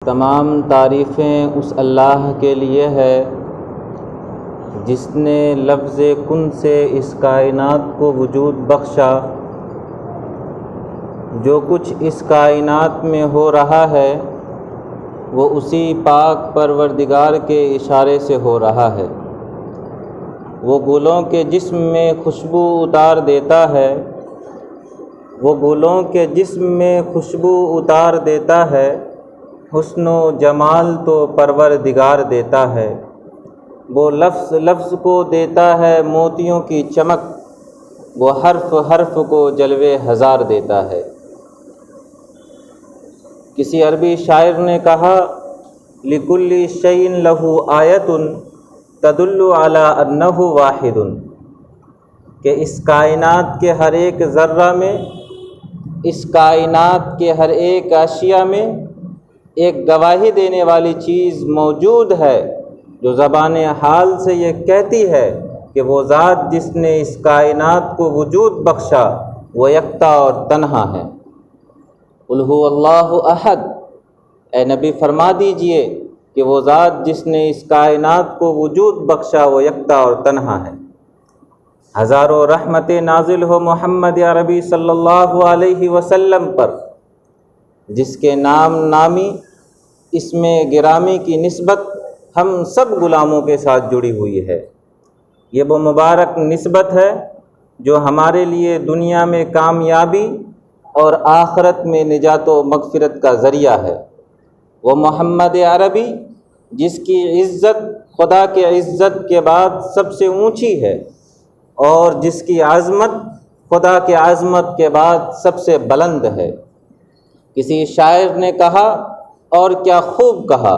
تمام تعریفیں اس اللہ کے لیے ہے جس نے لفظ کن سے اس کائنات کو وجود بخشا۔ جو کچھ اس کائنات میں ہو رہا ہے وہ اسی پاک پروردگار کے اشارے سے ہو رہا ہے۔ وہ گلوں کے جسم میں خوشبو اتار دیتا ہے، وہ گلوں کے جسم میں خوشبو اتار دیتا ہے، حسن و جمال تو پروردگار دیتا ہے۔ وہ لفظ لفظ کو دیتا ہے موتیوں کی چمک، وہ حرف حرف کو جلوے ہزار دیتا ہے۔ کسی عربی شاعر نے کہا لِكُلِّ شَيْءٍ لَهُ آیَةٌ تَدُلُّ عَلَىٰ أَنَّهُ وَاحِدٌ کہ اس کائنات کے ہر ایک ذرہ میں، اس کائنات کے ہر ایک اشیاء میں ایک گواہی دینے والی چیز موجود ہے جو زبان حال سے یہ کہتی ہے کہ وہ ذات جس نے اس کائنات کو وجود بخشا وہ یکتا اور تنہا ہے۔ قُلْ هُوَ اللَّهُ أَحَدٌ، اے نبی فرما دیجئے کہ وہ ذات جس نے اس کائنات کو وجود بخشا وہ یکتا اور تنہا ہے۔ ہزاروں رحمتیں نازل ہو محمد عربی صلی اللہ علیہ وسلم پر، جس کے نام نامی اسم گرامی کی نسبت ہم سب غلاموں کے ساتھ جڑی ہوئی ہے۔ یہ وہ مبارک نسبت ہے جو ہمارے لیے دنیا میں کامیابی اور آخرت میں نجات و مغفرت کا ذریعہ ہے۔ وہ محمد عربی جس کی عزت خدا کے عزت کے بعد سب سے اونچی ہے اور جس کی عظمت خدا کے عظمت کے بعد سب سے بلند ہے۔ کسی شاعر نے کہا اور کیا خوب کہا،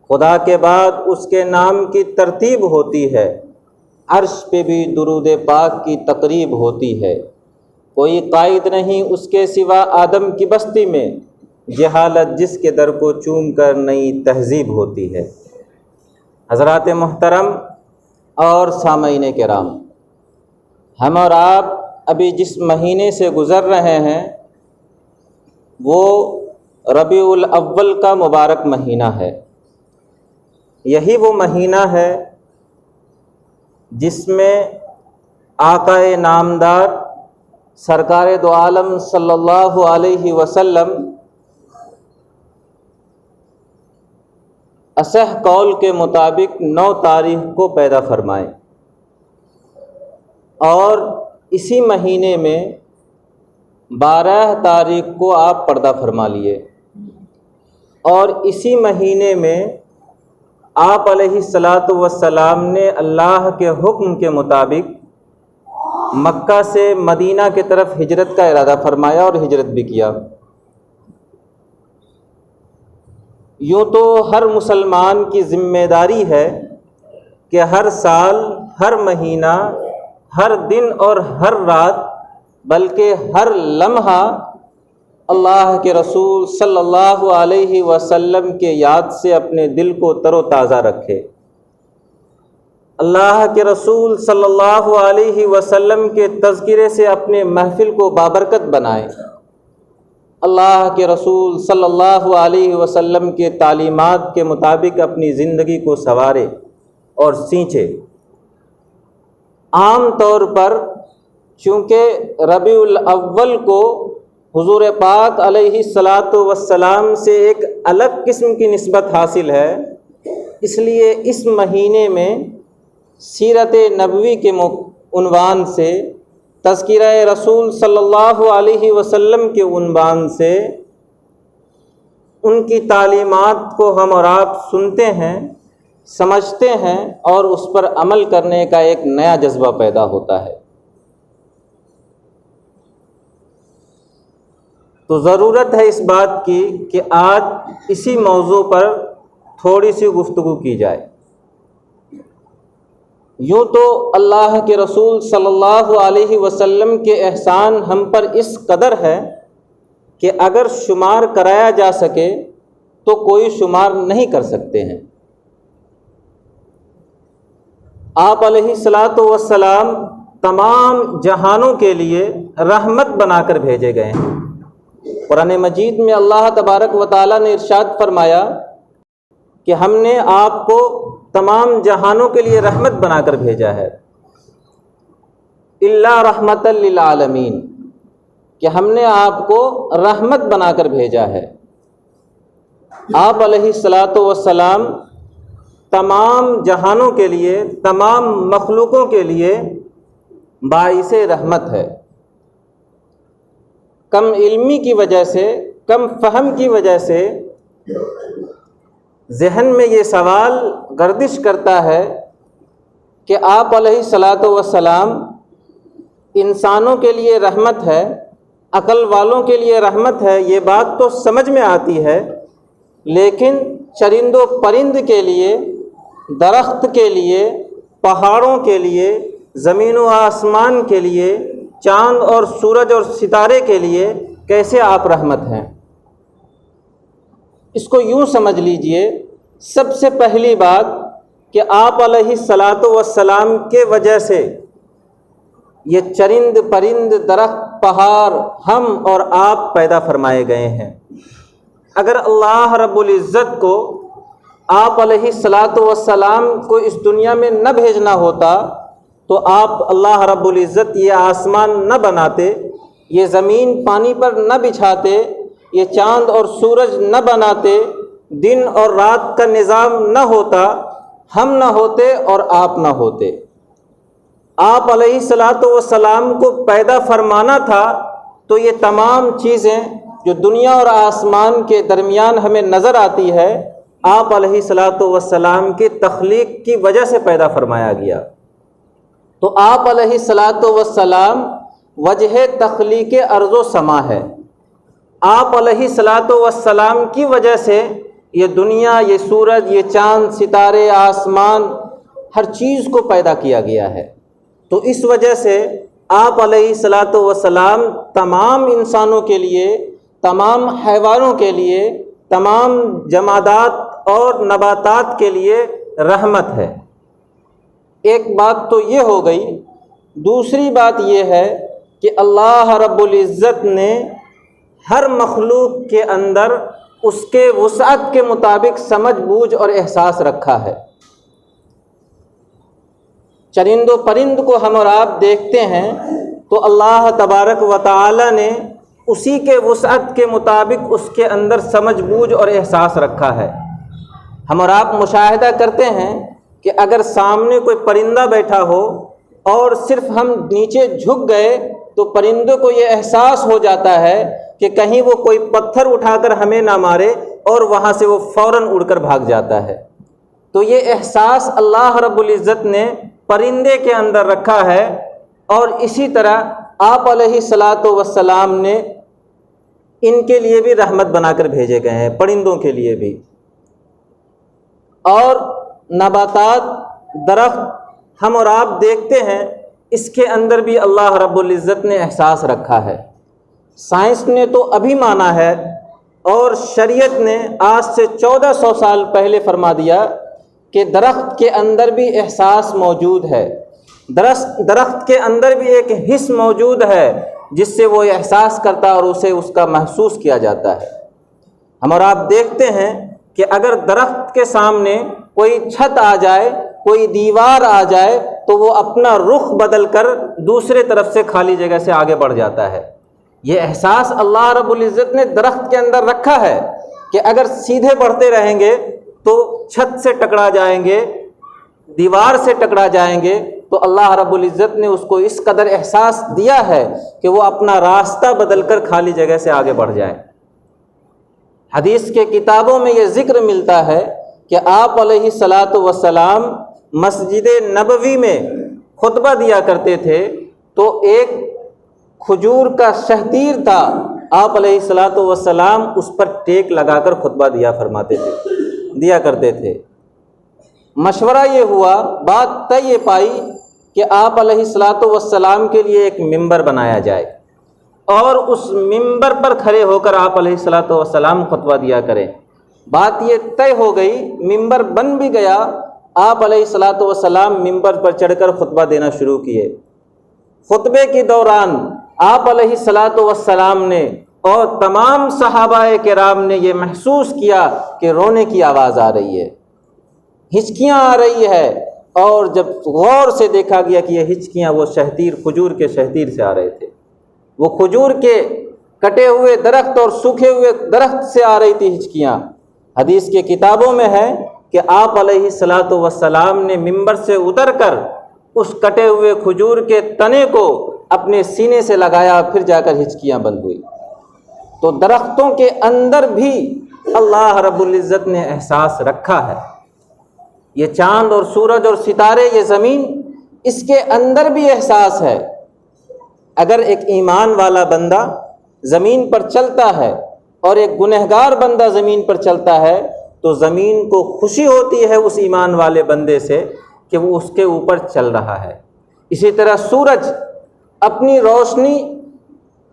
خدا کے بعد اس کے نام کی ترتیب ہوتی ہے، عرش پہ بھی درود پاک کی تقریب ہوتی ہے۔ کوئی قائد نہیں اس کے سوا آدم کی بستی میں، جہالت جس کے در کو چوم کر نئی تہذیب ہوتی ہے۔ حضرات محترم اور سامعین کرام، ہم اور آپ ابھی جس مہینے سے گزر رہے ہیں وہ ربیع الاول کا مبارک مہینہ ہے۔ یہی وہ مہینہ ہے جس میں آقا نامدار سرکار دو عالم صلی اللہ علیہ وسلم اصح قول کے مطابق 9 تاریخ کو پیدا فرمائے، اور اسی مہینے میں 12 تاریخ کو آپ پردہ فرما لیے، اور اسی مہینے میں آپ علیہ الصلاۃ والسلام نے اللہ کے حکم کے مطابق مکہ سے مدینہ کی طرف ہجرت کا ارادہ فرمایا اور ہجرت بھی کیا۔ یوں تو ہر مسلمان کی ذمہ داری ہے کہ ہر سال، ہر مہینہ، ہر دن اور ہر رات بلکہ ہر لمحہ اللہ کے رسول صلی اللہ علیہ وسلم کے یاد سے اپنے دل کو تر و تازہ رکھے، اللہ کے رسول صلی اللہ علیہ وسلم کے تذکرے سے اپنے محفل کو بابرکت بنائے، اللہ کے رسول صلی اللہ علیہ وسلم کے تعلیمات کے مطابق اپنی زندگی کو سنوارے اور سینچے۔ عام طور پر چونکہ ربیع الاول کو حضور پاک علیہ الصلاۃ والسلام سے ایک الگ قسم کی نسبت حاصل ہے، اس لیے اس مہینے میں سیرت نبوی کے عنوان سے، تذکرہ رسول صلی اللہ علیہ وسلم کے عنوان سے ان کی تعلیمات کو ہم اور آپ سنتے ہیں، سمجھتے ہیں اور اس پر عمل کرنے کا ایک نیا جذبہ پیدا ہوتا ہے۔ تو ضرورت ہے اس بات کی کہ آج اسی موضوع پر تھوڑی سی گفتگو کی جائے۔ یوں تو اللہ کے رسول صلی اللہ علیہ وسلم کے احسان ہم پر اس قدر ہے کہ اگر شمار کرایا جا سکے تو کوئی شمار نہیں کر سکتے ہیں۔ آپ علیہ الصلاۃ والسلام تمام جہانوں کے لیے رحمت بنا کر بھیجے گئے ہیں۔ قرآن مجید میں اللہ تبارک و تعالیٰ نے ارشاد فرمایا کہ ہم نے آپ کو تمام جہانوں کے لیے رحمت بنا کر بھیجا ہے، الا رحمۃ للعالمین، کہ ہم نے آپ کو رحمت بنا کر بھیجا ہے۔ آپ علیہ الصلاۃ والسلام تمام جہانوں کے لیے، تمام مخلوقوں کے لیے باعث رحمت ہے۔ کم علمی کی وجہ سے، کم فہم کی وجہ سے ذہن میں یہ سوال گردش کرتا ہے کہ آپ علیہ الصلاۃ والسلام انسانوں کے لیے رحمت ہے، عقل والوں کے لیے رحمت ہے، یہ بات تو سمجھ میں آتی ہے، لیکن چرند و پرند کے لیے، درخت کے لیے، پہاڑوں کے لیے، زمین و آسمان کے لیے، چاند اور سورج اور ستارے کے لیے کیسے آپ رحمت ہیں؟ اس کو یوں سمجھ لیجئے، سب سے پہلی بات کہ آپ علیہ الصلاۃ والسلام کے وجہ سے یہ چرند پرند، درخت، پہاڑ، ہم اور آپ پیدا فرمائے گئے ہیں۔ اگر اللہ رب العزت کو آپ علیہ الصلاۃ والسلام کو اس دنیا میں نہ بھیجنا ہوتا تو آپ اللہ رب العزت یہ آسمان نہ بناتے، یہ زمین پانی پر نہ بچھاتے، یہ چاند اور سورج نہ بناتے، دن اور رات کا نظام نہ ہوتا، ہم نہ ہوتے اور آپ نہ ہوتے۔ آپ علیہ الصلاۃ والسلام کو پیدا فرمانا تھا تو یہ تمام چیزیں جو دنیا اور آسمان کے درمیان ہمیں نظر آتی ہے، آپ علیہ الصلاۃ والسلام کی تخلیق کی وجہ سے پیدا فرمایا گیا۔ تو آپ علیہ الصلاۃ والسلام وجہ تخلیق ارض و سما ہے۔ آپ علیہ الصلاۃ والسلام کی وجہ سے یہ دنیا، یہ سورج، یہ چاند، ستارے، آسمان، ہر چیز کو پیدا کیا گیا ہے۔ تو اس وجہ سے آپ علیہ الصلاۃ والسلام تمام انسانوں کے لیے، تمام حیوانوں کے لیے، تمام جمادات اور نباتات کے لیے رحمت ہے۔ ایک بات تو یہ ہو گئی۔ دوسری بات یہ ہے کہ اللہ رب العزت نے ہر مخلوق کے اندر اس کے وسعت کے مطابق سمجھ بوجھ اور احساس رکھا ہے۔ چرند و پرند کو ہم اور آپ دیکھتے ہیں تو اللہ تبارک و تعالی نے اسی کے وسعت کے مطابق اس کے اندر سمجھ بوجھ اور احساس رکھا ہے۔ ہم اور آپ مشاہدہ کرتے ہیں کہ اگر سامنے کوئی پرندہ بیٹھا ہو اور صرف ہم نیچے جھک گئے تو پرندوں کو یہ احساس ہو جاتا ہے کہ کہیں وہ کوئی پتھر اٹھا کر ہمیں نہ مارے، اور وہاں سے وہ فوراً اڑ کر بھاگ جاتا ہے۔ تو یہ احساس اللہ رب العزت نے پرندے کے اندر رکھا ہے، اور اسی طرح آپ علیہ الصلاۃ والسلام نے ان کے لیے بھی رحمت بنا کر بھیجے گئے ہیں، پرندوں کے لیے بھی۔ اور نباتات، درخت ہم اور آپ دیکھتے ہیں، اس کے اندر بھی اللہ رب العزت نے احساس رکھا ہے۔ سائنس نے تو ابھی مانا ہے، اور شریعت نے آج سے 1400 سال پہلے فرما دیا کہ درخت کے اندر بھی احساس موجود ہے، درخت کے اندر بھی ایک حس موجود ہے جس سے وہ احساس کرتا اور اسے اس کا محسوس کیا جاتا ہے۔ ہم اور آپ دیکھتے ہیں کہ اگر درخت کے سامنے کوئی چھت آ جائے، کوئی دیوار آ جائے، تو وہ اپنا رخ بدل کر دوسرے طرف سے خالی جگہ سے آگے بڑھ جاتا ہے۔ یہ احساس اللہ رب العزت نے درخت کے اندر رکھا ہے کہ اگر سیدھے بڑھتے رہیں گے تو چھت سے ٹکرا جائیں گے، دیوار سے ٹکرا جائیں گے۔ تو اللہ رب العزت نے اس کو اس قدر احساس دیا ہے کہ وہ اپنا راستہ بدل کر خالی جگہ سے آگے بڑھ جائیں۔ حدیث کے کتابوں میں یہ ذکر ملتا ہے کہ آپ علیہ الصلاۃ والسلام مسجد نبوی میں خطبہ دیا کرتے تھے، تو ایک کھجور کا شہتیر تھا، آپ علیہ الصلاۃ والسلام اس پر ٹیک لگا کر خطبہ دیا کرتے تھے۔ مشورہ یہ ہوا، بات طے یہ پائی کہ آپ علیہ الصلاۃ والسلام کے لیے ایک ممبر بنایا جائے، اور اس ممبر پر کھڑے ہو کر آپ علیہ الصلاۃ والسلام خطبہ دیا کریں۔ بات یہ طے ہو گئی، ممبر بن بھی گیا، آپ علیہ الصلاۃ والسلام ممبر پر چڑھ کر خطبہ دینا شروع کیے۔ خطبے کے دوران آپ علیہ الصلاۃ والسلام نے اور تمام صحابہ کرام نے یہ محسوس کیا کہ رونے کی آواز آ رہی ہے، ہچکیاں آ رہی ہے، اور جب غور سے دیکھا گیا کہ یہ ہچکیاں وہ کھجور کے شہتیر سے آ رہے تھے، وہ کھجور کے کٹے ہوئے درخت اور سوکھے ہوئے درخت سے آ رہی تھی ہچکیاں۔ حدیث کے کتابوں میں ہے کہ آپ علیہ الصلاۃ والسلام نے ممبر سے اتر کر اس کٹے ہوئے کھجور کے تنے کو اپنے سینے سے لگایا، پھر جا کر ہچکیاں بند ہوئی۔ تو درختوں کے اندر بھی اللہ رب العزت نے احساس رکھا ہے۔ یہ چاند اور سورج اور ستارے، یہ زمین، اس کے اندر بھی احساس ہے۔ اگر ایک ایمان والا بندہ زمین پر چلتا ہے اور ایک گنہگار بندہ زمین پر چلتا ہے تو زمین کو خوشی ہوتی ہے اس ایمان والے بندے سے کہ وہ اس کے اوپر چل رہا ہے۔ اسی طرح سورج اپنی روشنی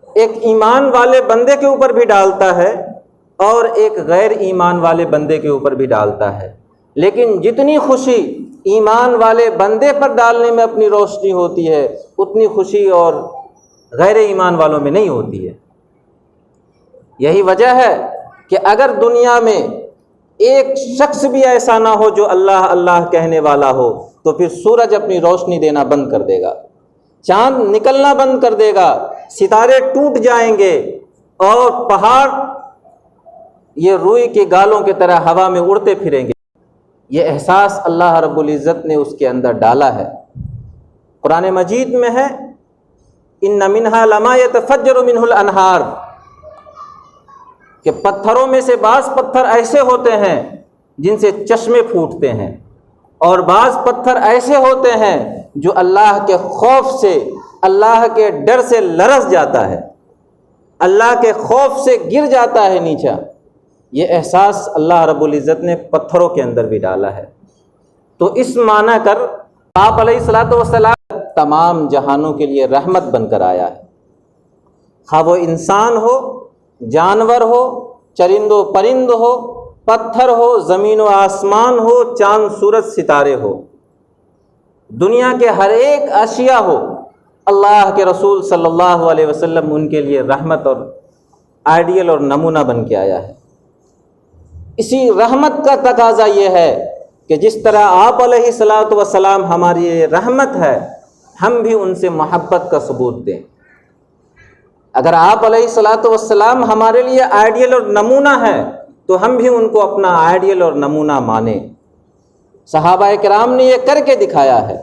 ایک ایمان والے بندے کے اوپر بھی ڈالتا ہے اور ایک غیر ایمان والے بندے کے اوپر بھی ڈالتا ہے، لیکن جتنی خوشی ایمان والے بندے پر ڈالنے میں اپنی روشنی ہوتی ہے اتنی خوشی اور غیر ایمان والوں میں نہیں ہوتی ہے۔ یہی وجہ ہے کہ اگر دنیا میں ایک شخص بھی ایسا نہ ہو جو اللہ اللہ کہنے والا ہو تو پھر سورج اپنی روشنی دینا بند کر دے گا، چاند نکلنا بند کر دے گا، ستارے ٹوٹ جائیں گے، اور پہاڑ یہ روئی کے گالوں کی طرح ہوا میں اڑتے پھریں گے۔ یہ احساس اللہ رب العزت نے اس کے اندر ڈالا ہے۔ قرآن مجید میں ہے ان منہا لما یتفجر منہ الانہار، کہ پتھروں میں سے بعض پتھر ایسے ہوتے ہیں جن سے چشمے پھوٹتے ہیں، اور بعض پتھر ایسے ہوتے ہیں جو اللہ کے خوف سے، اللہ کے ڈر سے لرز جاتا ہے، اللہ کے خوف سے گر جاتا ہے نیچے۔ یہ احساس اللہ رب العزت نے پتھروں کے اندر بھی ڈالا ہے۔ تو اس معنی کر آپ علیہ الصلاۃ والسلام تمام جہانوں کے لیے رحمت بن کر آیا ہے، خواہ وہ انسان ہو، جانور ہو، چرند و پرند ہو، پتھر ہو، زمین و آسمان ہو، چاند سورج ستارے ہو، دنیا کے ہر ایک اشیاء ہو، اللہ کے رسول صلی اللہ علیہ وسلم ان کے لیے رحمت اور آئیڈیل اور نمونہ بن کے آیا ہے۔ اسی رحمت کا تقاضا یہ ہے کہ جس طرح آپ علیہ الصلاۃ والسلام ہماری رحمت ہے، ہم بھی ان سے محبت کا ثبوت دیں۔ اگر آپ علیہ الصلاۃ والسلام ہمارے لیے آئیڈیل اور نمونہ ہے تو ہم بھی ان کو اپنا آئیڈیل اور نمونہ مانیں۔ صحابہ کرام نے یہ کر کے دکھایا ہے۔